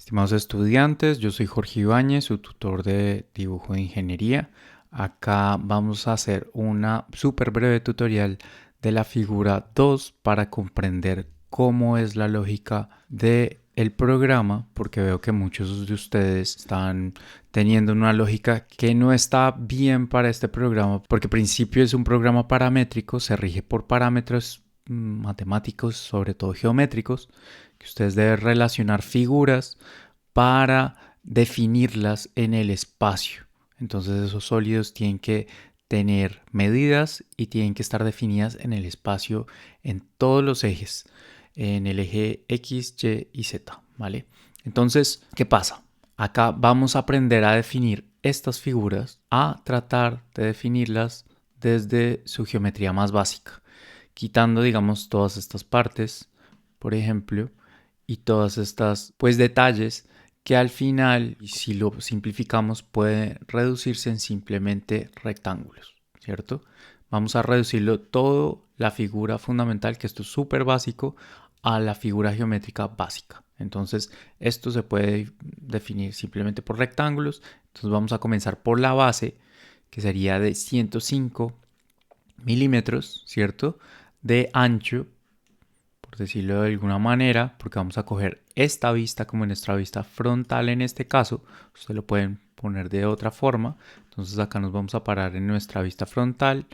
Estimados estudiantes, yo soy Jorge Ibáñez, su tutor de dibujo de ingeniería. Acá vamos a hacer una súper breve tutorial de la figura 2 para comprender cómo es la lógica del programa, porque veo que muchos de ustedes están teniendo una lógica que no está bien para este programa, porque al principio es un programa paramétrico, se rige por parámetros matemáticos, sobre todo geométricos, que ustedes deben relacionar figuras para definirlas en el espacio. Entonces esos sólidos tienen que tener medidas y tienen que estar definidas en el espacio en todos los ejes, en el eje X, Y y Z, ¿vale? Entonces, ¿qué pasa? Acá vamos a aprender a definir estas figuras, a tratar de definirlas desde su geometría más básica, quitando, digamos, todas estas partes, por ejemplo, y todas estas, pues, detalles que al final, si lo simplificamos, puede reducirse en simplemente rectángulos, ¿cierto? Vamos a reducirlo todo, la figura fundamental, que esto es súper básico, a la figura geométrica básica. Entonces, esto se puede definir simplemente por rectángulos. Entonces, vamos a comenzar por la base, que sería de 105 milímetros, ¿cierto? De ancho, por decirlo de alguna manera, porque vamos a coger esta vista como nuestra vista frontal en este caso. Ustedes lo pueden poner de otra forma. Entonces acá nos vamos a parar en nuestra vista frontal,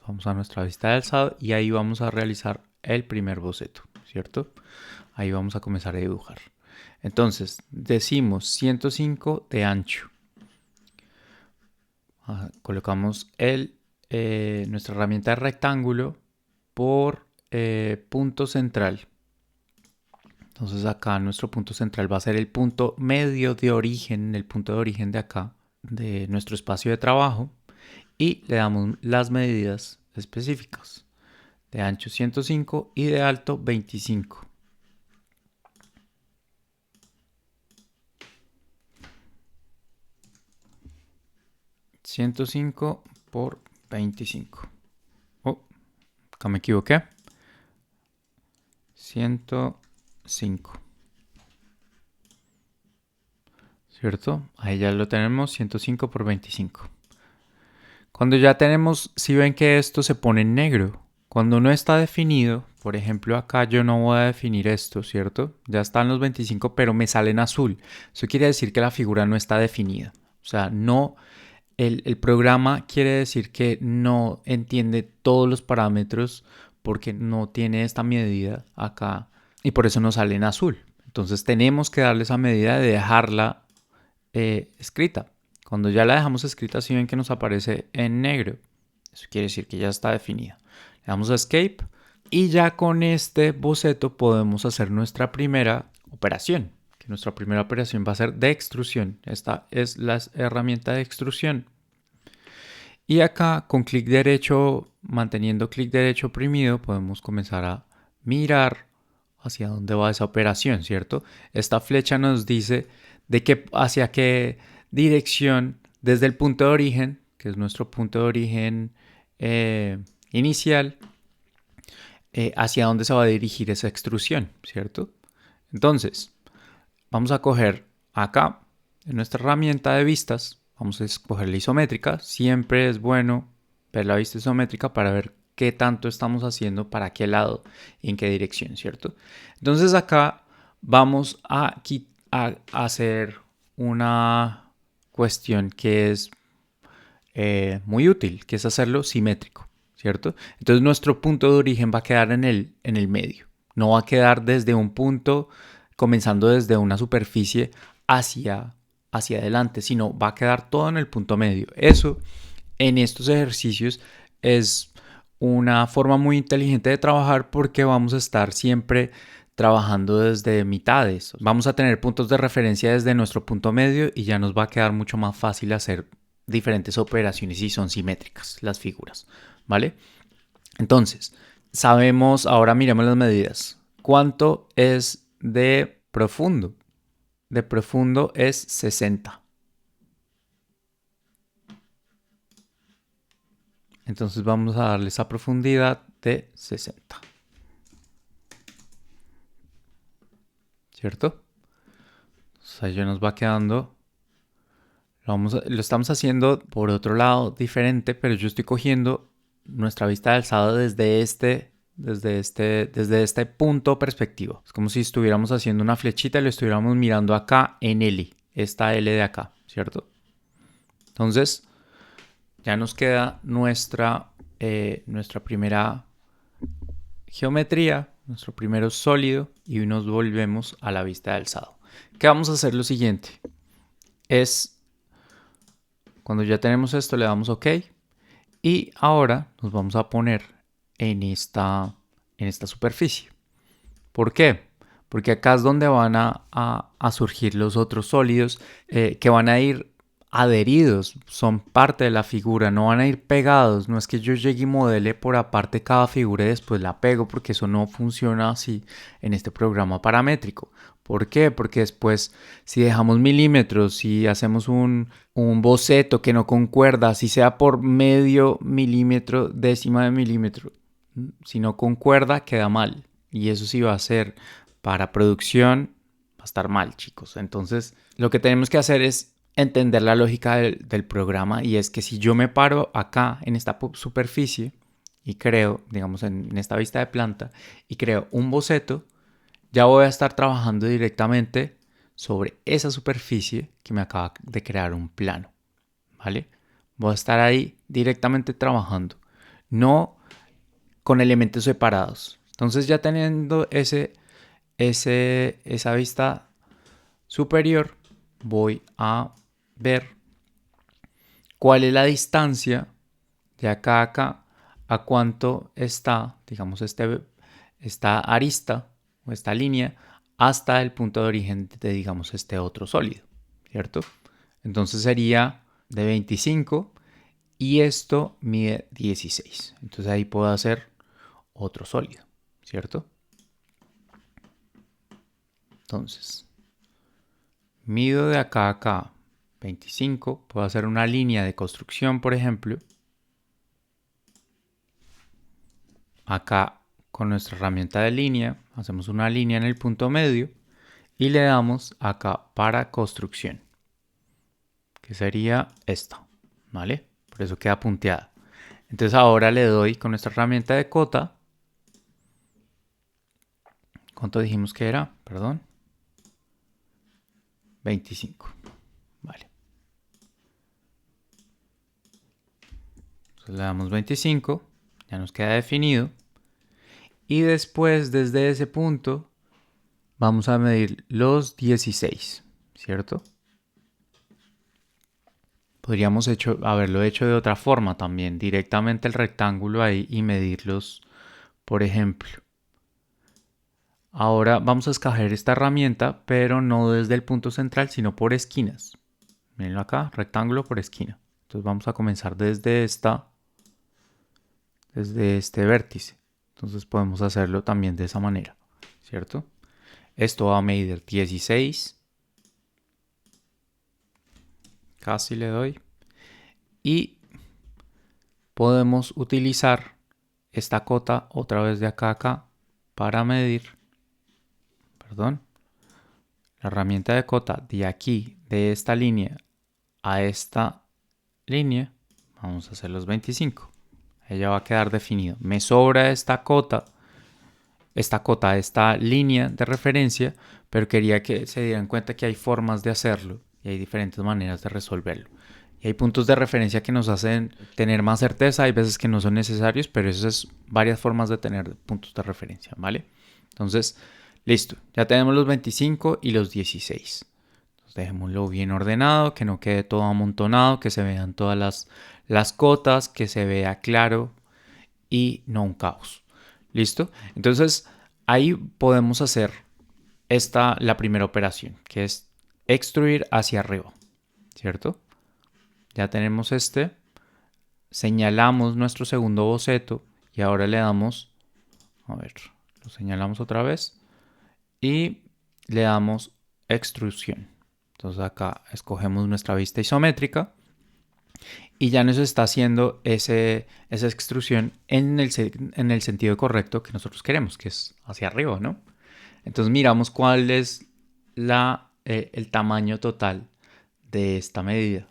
vamos a nuestra vista de alzado y ahí vamos a realizar el primer boceto, ¿cierto? Ahí vamos a comenzar a dibujar. Entonces decimos 105 de ancho. Colocamos nuestra herramienta de rectángulo por punto central. Entonces acá nuestro punto central va a ser el punto medio de origen, el punto de origen de acá, de nuestro espacio de trabajo, y le damos las medidas específicas. De ancho 105 y de alto 25. ...105 por 25. Oh, acá me equivoqué. 105. ¿Cierto? Ahí ya lo tenemos, 105 por 25. Cuando ya tenemos, si ven que esto se pone en negro, cuando no está definido, por ejemplo acá yo no voy a definir esto, ¿cierto? Ya están los 25, pero me sale en azul. Eso quiere decir que la figura no está definida. O sea, no, el programa quiere decir que no entiende todos los parámetros porque no tiene esta medida acá y por eso nos sale en azul. Entonces tenemos que darle esa medida de dejarla escrita. Cuando ya la dejamos escrita, si ven que nos aparece en negro, eso quiere decir que ya está definida. Le damos a Escape y ya con este boceto podemos hacer nuestra primera operación. Que nuestra primera operación va a ser de extrusión. Esta es la herramienta de extrusión. Y acá con clic derecho, manteniendo clic derecho oprimido, podemos comenzar a mirar hacia dónde va esa operación, ¿cierto? Esta flecha nos dice hacia qué dirección, desde el punto de origen, que es nuestro punto de origen inicial, hacia dónde se va a dirigir esa extrusión, ¿cierto? Entonces, vamos a coger acá, en nuestra herramienta de vistas, vamos a escoger la isométrica. Siempre es bueno ver la vista isométrica para ver qué tanto estamos haciendo, para qué lado y en qué dirección, ¿cierto? Entonces acá vamos a hacer una cuestión que es muy útil, que es hacerlo simétrico, ¿cierto? Entonces nuestro punto de origen va a quedar en el medio. No va a quedar desde un punto, comenzando desde una superficie hacia adelante, sino va a quedar todo en el punto medio. Eso en estos ejercicios es una forma muy inteligente de trabajar porque vamos a estar siempre trabajando desde mitades. Vamos a tener puntos de referencia desde nuestro punto medio y ya nos va a quedar mucho más fácil hacer diferentes operaciones si son simétricas las figuras, ¿vale? Entonces, sabemos, ahora miremos las medidas. ¿Cuánto es de profundo? De profundo es 60. Entonces vamos a darle esa profundidad de 60. ¿Cierto? Entonces ahí ya nos va quedando. Lo estamos haciendo por otro lado diferente, pero yo estoy cogiendo nuestra vista de alzado desde este punto perspectivo. Es como si estuviéramos haciendo una flechita y lo estuviéramos mirando acá en L, esta L de acá, ¿cierto? Entonces ya nos queda nuestra primera geometría, nuestro primero sólido, y nos volvemos a la vista de alzado. ¿Qué vamos a hacer? Lo siguiente es, cuando ya tenemos esto, le damos OK, y ahora nos vamos a poner en esta superficie. ¿Por qué? Porque acá es donde van a surgir los otros sólidos que van a ir adheridos, son parte de la figura, no van a ir pegados. No es que yo llegue y modele por aparte cada figura y después la pego, porque eso no funciona así en este programa paramétrico. ¿Por qué? Porque después, si dejamos milímetros, si hacemos un boceto que no concuerda, si sea por medio milímetro, décima de milímetro, si no concuerda, queda mal. Y eso sí va a ser para producción, va a estar mal, chicos. Entonces, lo que tenemos que hacer es entender la lógica del programa, y es que si yo me paro acá en esta superficie y creo, digamos en esta vista de planta, y creo un boceto, ya voy a estar trabajando directamente sobre esa superficie que me acaba de crear un plano, ¿vale? Voy a estar ahí directamente trabajando, no con elementos separados. Entonces ya teniendo esa vista superior, voy a ver cuál es la distancia de acá a acá, a cuánto está, digamos, esta arista o esta línea hasta el punto de origen de, digamos, este otro sólido, ¿cierto? Entonces sería de 25 y esto mide 16. Entonces ahí puedo hacer otro sólido, ¿cierto? Entonces, mido de acá a acá 25, puedo hacer una línea de construcción, por ejemplo. Acá con nuestra herramienta de línea, hacemos una línea en el punto medio y le damos acá para construcción, que sería esta, ¿vale? Por eso queda punteada. Entonces ahora le doy con nuestra herramienta de cota. ¿Cuánto dijimos que era? Perdón. 25. Vale. Entonces le damos 25. Ya nos queda definido. Y después, desde ese punto, vamos a medir los 16, ¿cierto? Podríamos haberlo hecho de otra forma también, directamente el rectángulo ahí y medirlos, por ejemplo. Ahora vamos a escoger esta herramienta, pero no desde el punto central, sino por esquinas. Mírenlo acá, rectángulo por esquina. Entonces vamos a comenzar desde este vértice. Entonces podemos hacerlo también de esa manera, ¿cierto? Esto va a medir 16. Casi le doy. Y podemos utilizar esta cota otra vez de acá a acá para medir, perdón, la herramienta de cota de aquí, de esta línea a esta línea. Vamos a hacer los 25. Ella va a quedar definido. Me sobra esta línea de referencia, pero quería que se dieran cuenta que hay formas de hacerlo y hay diferentes maneras de resolverlo. Y hay puntos de referencia que nos hacen tener más certeza, hay veces que no son necesarios, pero eso es varias formas de tener puntos de referencia, ¿vale? Entonces, listo, ya tenemos los 25 y los 16. Entonces, dejémoslo bien ordenado, que no quede todo amontonado, que se vean todas las cotas, que se vea claro y no un caos. ¿Listo? Entonces, ahí podemos hacer la primera operación, que es extruir hacia arriba, ¿cierto? Ya tenemos señalamos nuestro segundo boceto y ahora le damos, a ver, lo señalamos otra vez y le damos extrusión. Entonces acá escogemos nuestra vista isométrica y ya nos está haciendo esa extrusión en el sentido correcto que nosotros queremos, que es hacia arriba, ¿no? Entonces miramos cuál es la el tamaño total de esta medida.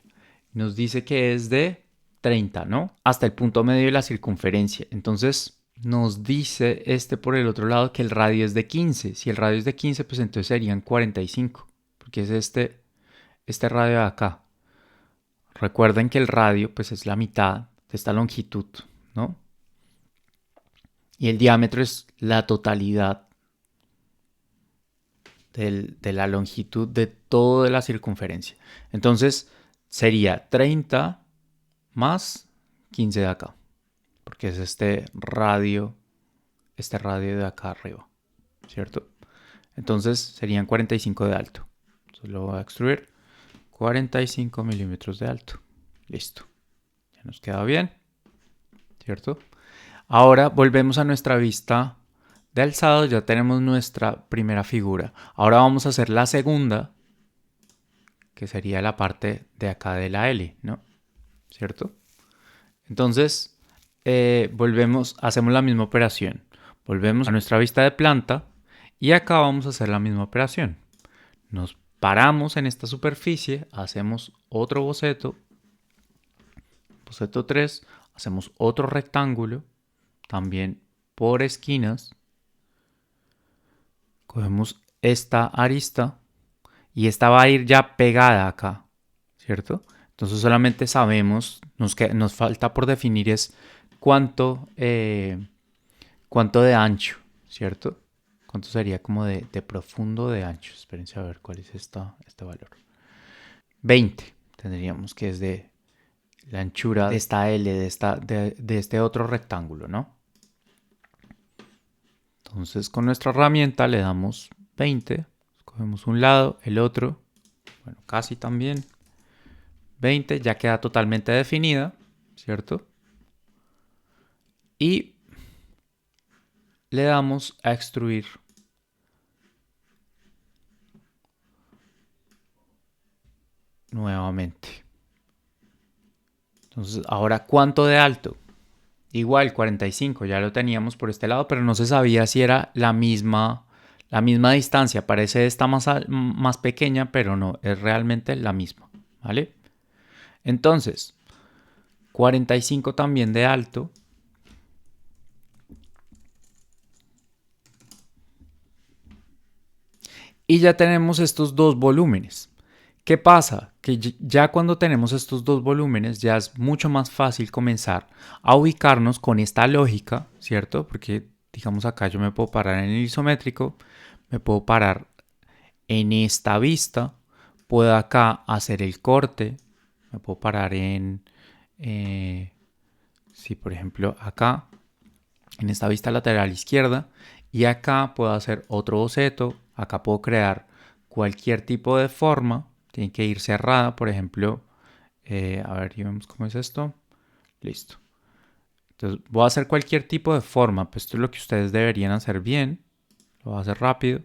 Nos dice que es de 30, ¿no? Hasta el punto medio de la circunferencia. Entonces nos dice por el otro lado que el radio es de 15. Si el radio es de 15, pues entonces serían 45, porque es este radio de acá. Recuerden que el radio pues es la mitad de esta longitud, ¿no? Y el diámetro es la totalidad de la longitud de toda la circunferencia. Entonces sería 30 más 15 de acá, porque es este radio de acá arriba, ¿cierto? Entonces serían 45 de alto. Entonces lo voy a extruir 45 milímetros de alto. Listo. Ya nos queda bien, ¿cierto? Ahora volvemos a nuestra vista de alzado. Ya tenemos nuestra primera figura. Ahora vamos a hacer la segunda, que sería la parte de acá de la L, ¿no? ¿Cierto? Entonces, hacemos la misma operación. Volvemos a nuestra vista de planta y acá vamos a hacer la misma operación. Nos paramos en esta superficie, hacemos otro boceto, boceto 3, hacemos otro rectángulo, también por esquinas. Cogemos esta arista y esta va a ir ya pegada acá, ¿cierto? Entonces solamente sabemos, nos falta por definir es cuánto de ancho, ¿cierto? ¿Cuánto sería como de profundo de ancho? Espérense a ver cuál es este valor. 20 tendríamos que es de la anchura de esta L, de este otro rectángulo, ¿no? Entonces con nuestra herramienta le damos 20, cogemos un lado, el otro, bueno, casi también. 20 ya queda totalmente definida, ¿cierto? Y le damos a extruir nuevamente. Entonces, ahora, ¿cuánto de alto? Igual, 45, ya lo teníamos por este lado, pero no se sabía si era la misma distancia. Parece esta más pequeña, pero no, es realmente la misma, ¿vale? Entonces, 45 también de alto. Y ya tenemos estos dos volúmenes. ¿Qué pasa? Que ya cuando tenemos estos dos volúmenes ya es mucho más fácil comenzar a ubicarnos con esta lógica, ¿cierto? Porque digamos acá yo me puedo parar en el isométrico, me puedo parar en esta vista, puedo acá hacer el corte, me puedo parar si por ejemplo acá, en esta vista lateral izquierda, y acá puedo hacer otro boceto, acá puedo crear cualquier tipo de forma, tiene que ir cerrada, por ejemplo, a ver, y vemos cómo es esto, listo. Entonces voy a hacer cualquier tipo de forma, pues esto es lo que ustedes deberían hacer bien, lo voy a hacer rápido.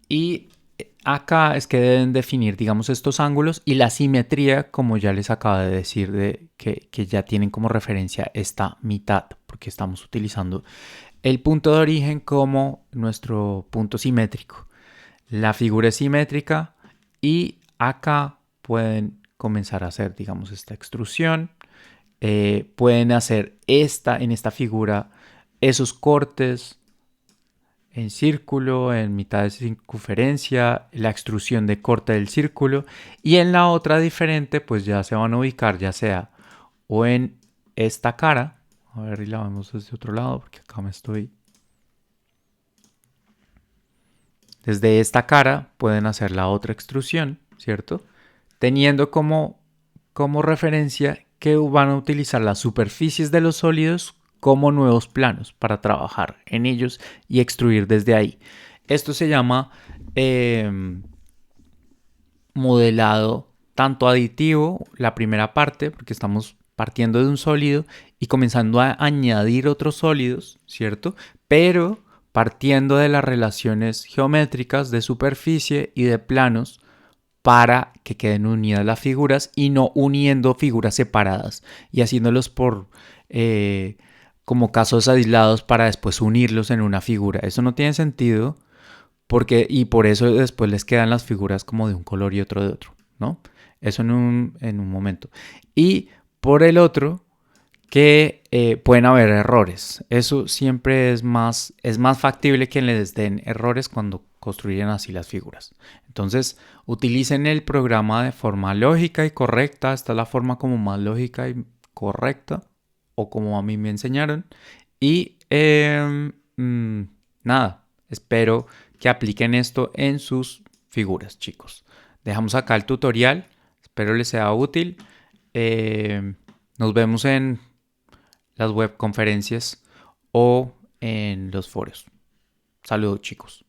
Y acá es que deben definir, digamos, estos ángulos y la simetría, como ya les acabo de decir, que ya tienen como referencia esta mitad, porque estamos utilizando el punto de origen como nuestro punto simétrico. La figura es simétrica y acá pueden comenzar a hacer, digamos, esta extrusión. Pueden hacer en esta figura esos cortes en círculo, en mitad de circunferencia, la extrusión de corte del círculo, y en la otra diferente pues ya se van a ubicar ya sea o en esta cara, a ver y la vemos desde otro lado porque acá me estoy, desde esta cara pueden hacer la otra extrusión, ¿cierto? Teniendo como referencia que van a utilizar las superficies de los sólidos como nuevos planos para trabajar en ellos y extruir desde ahí. Esto se llama modelado tanto aditivo, la primera parte, porque estamos partiendo de un sólido y comenzando a añadir otros sólidos, ¿cierto? Pero partiendo de las relaciones geométricas de superficie y de planos para que queden unidas las figuras y no uniendo figuras separadas y haciéndolos como casos aislados para después unirlos en una figura. Eso no tiene sentido porque, y por eso después les quedan las figuras como de un color y otro de otro, ¿no? Eso en un momento. Y por el otro, que pueden haber errores. Eso siempre es más factible que les den errores cuando construyen así las figuras. Entonces, utilicen el programa de forma lógica y correcta. Esta es la forma como más lógica y correcta, o como a mí me enseñaron. Y nada, espero que apliquen esto en sus figuras, chicos. Dejamos acá el tutorial. Espero les sea útil. Nos vemos en las webconferencias o en los foros. Saludos, chicos.